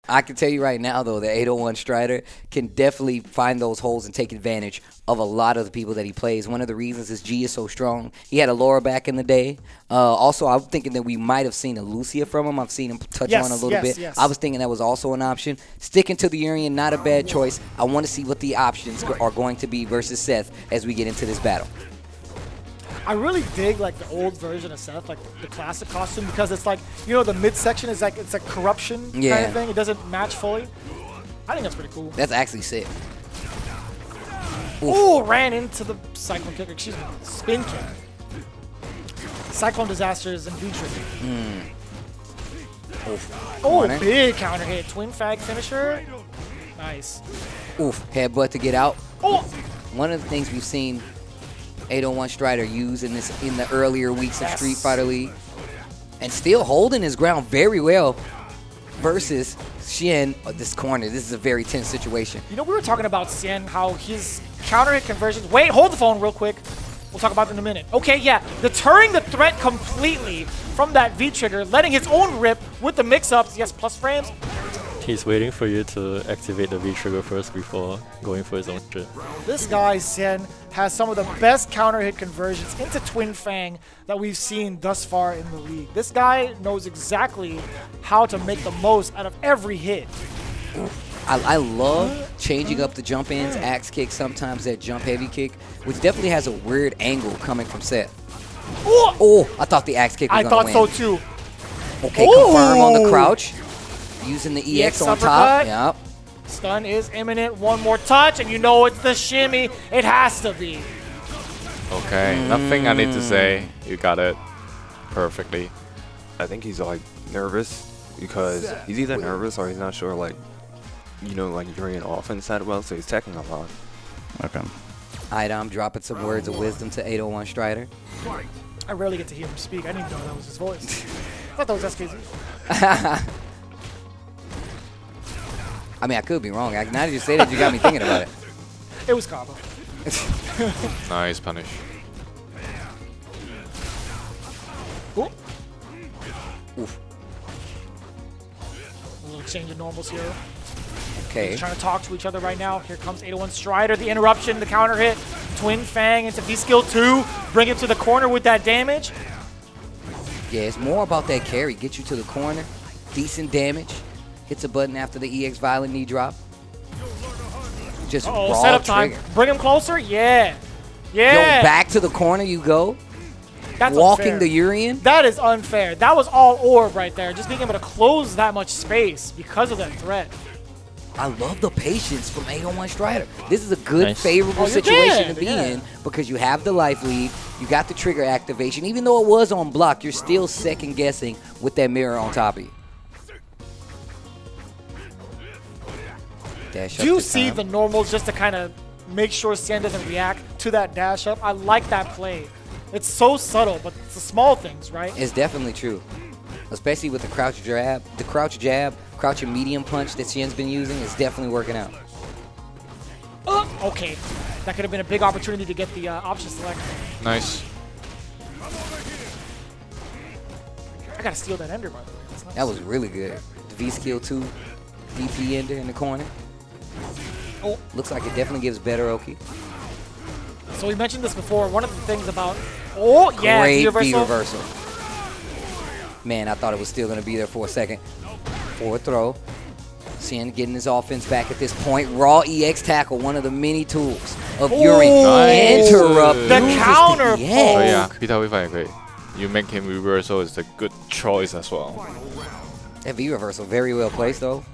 I can tell you right now, though, that 801 Strider can definitely find those holes and take advantage of a lot of the people that he plays. One of the reasons is G is so strong. He had a Laura back in the day. Also, I'm thinking that we might have seen a Lucia from him. I've seen him touch on a little bit. Yes. I was thinking that was also an option. Sticking to the Urien, not a bad choice. I want to see what the options are going to be versus Seth as we get into this battle. I really dig like the old version of Seth, like the classic costume, because it's like, you know, the midsection is like, it's like corruption kind of thing. It doesn't match fully. I think that's pretty cool. That's actually sick. Ooh, ran into the Cyclone kick, excuse me, spin kick. Cyclone Disasters and V-trigger. Oh, big counter hit. Twin Fag finisher. Nice. Oof, headbutt to get out. Oh! One of the things we've seen 801 Strider use in the earlier weeks of Street Fighter League, and still holding his ground very well versus Xian. This corner, this is a very tense situation. You know, we were talking about Xian, how his counter hit conversions. Wait, hold the phone real quick. We'll talk about it in a minute. Okay, yeah, deterring the threat completely from that V-trigger, letting his own rip with the mix-ups. Yes, plus frames. He's waiting for you to activate the V-trigger first before going for his own shit. This guy, Xian, has some of the best counter hit conversions into Twin Fang that we've seen thus far in the league. This guy knows exactly how to make the most out of every hit. I love changing up the jump ins, axe kick, sometimes that jump heavy kick, which definitely has a weird angle coming from Seth. Oh, I thought the axe kick was going to win. I thought so too. Okay, confirm on the crouch. Using the EX on top. Yep. Stun is imminent. One more touch, and you know it's the shimmy. It has to be. Okay, nothing I need to say. You got it perfectly. I think he's like nervous because he's either nervous or he's not sure, like, you know, like Urien offense that well, so he's teching a lot. Okay. Idom dropping some words of wisdom to 801 Strider. I rarely get to hear him speak. I didn't even know that was his voice. I thought that was SKZ. I mean, I could be wrong. Now that you say that, you got me thinking about it. It was Kaba. Nice punish. Cool. Oof. A little exchange of normals here. Okay. They're trying to talk to each other right now. Here comes 801 Strider, the interruption, the counter hit. Twin Fang into V-Skill 2. Bring him to the corner with that damage. Yeah, it's more about that carry. Get you to the corner. Decent damage. Hits a button after the EX Violent knee drop. Just raw setup trigger. time. Bring him closer. Yeah. Yo, back to the corner you go. That's walking unfair. the Urien. That is unfair. That was all orb right there. Just being able to close that much space because of that threat. I love the patience from 801 Strider. This is a good, favorable situation to be in because you have the life lead, you got the trigger activation. Even though it was on block, you're still second guessing with that mirror on top of you. Do you see the normals just to kind of make sure Xian doesn't react to that dash up? I like that play. It's so subtle, but it's the small things, right? It's definitely true. Especially with the crouch jab, crouch and medium punch that Xian's been using is definitely working out. Okay. That could have been a big opportunity to get the option select. Nice. I gotta steal that ender, by the way. Nice. That was really good. The V-Skill 2, DP ender in the corner. Oh. Looks like it definitely gives better Oki. So we mentioned this before. One of the things about... Oh, yeah, Great V-reversal. V-reversal. Man, I thought it was still going to be there for a second. Forward throw. Xian getting his offense back at this point. Raw EX tackle, one of the many tools of Urien. Nice. Interrupt. The counter pull. So yeah, Peter, we find great. You make him reversal is a good choice as well. That V-reversal, very well placed though.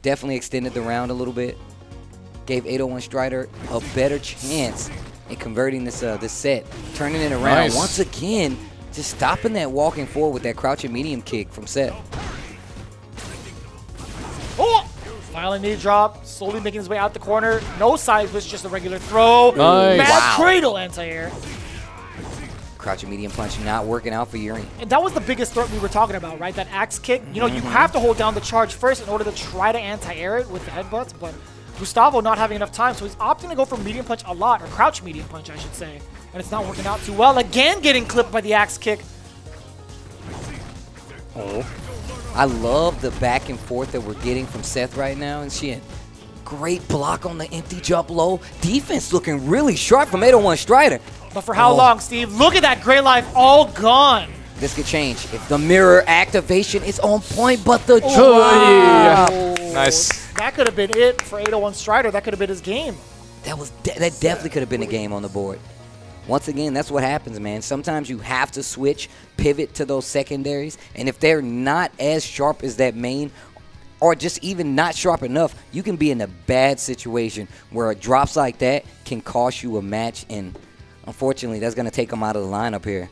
Definitely extended the round a little bit. Gave 801 Strider a better chance in converting this this set. Turning it around once again. Just stopping that walking forward with that crouching medium kick from Seth. Oh! Violent knee drop, slowly making his way out the corner. No side twist, just a regular throw. Nice. Mad cradle anti-air. Crouching medium punch not working out for Urien. And that was the biggest threat we were talking about, right? That axe kick. You know, you have to hold down the charge first in order to try to anti-air it with the headbutts, but Gustavo not having enough time, so he's opting to go for medium punch a lot, or crouch medium punch, I should say. And it's not working out too well. Again, getting clipped by the axe kick. Oh. I love the back and forth that we're getting from Seth right now. And shit, great block on the empty jump low. Defense looking really sharp from 801 Strider. But for how long, Steve? Look at that Gray Life all gone. This could change if the mirror activation is on point, but the drop. Wow. Nice. That could have been it for 801 Strider. That could have been his game. That definitely could have been a game on the board. Once again, that's what happens, man. Sometimes you have to switch, pivot to those secondaries, and if they're not as sharp as that main, or just even not sharp enough, you can be in a bad situation where drops like that can cost you a match, and unfortunately, that's going to take them out of the lineup here.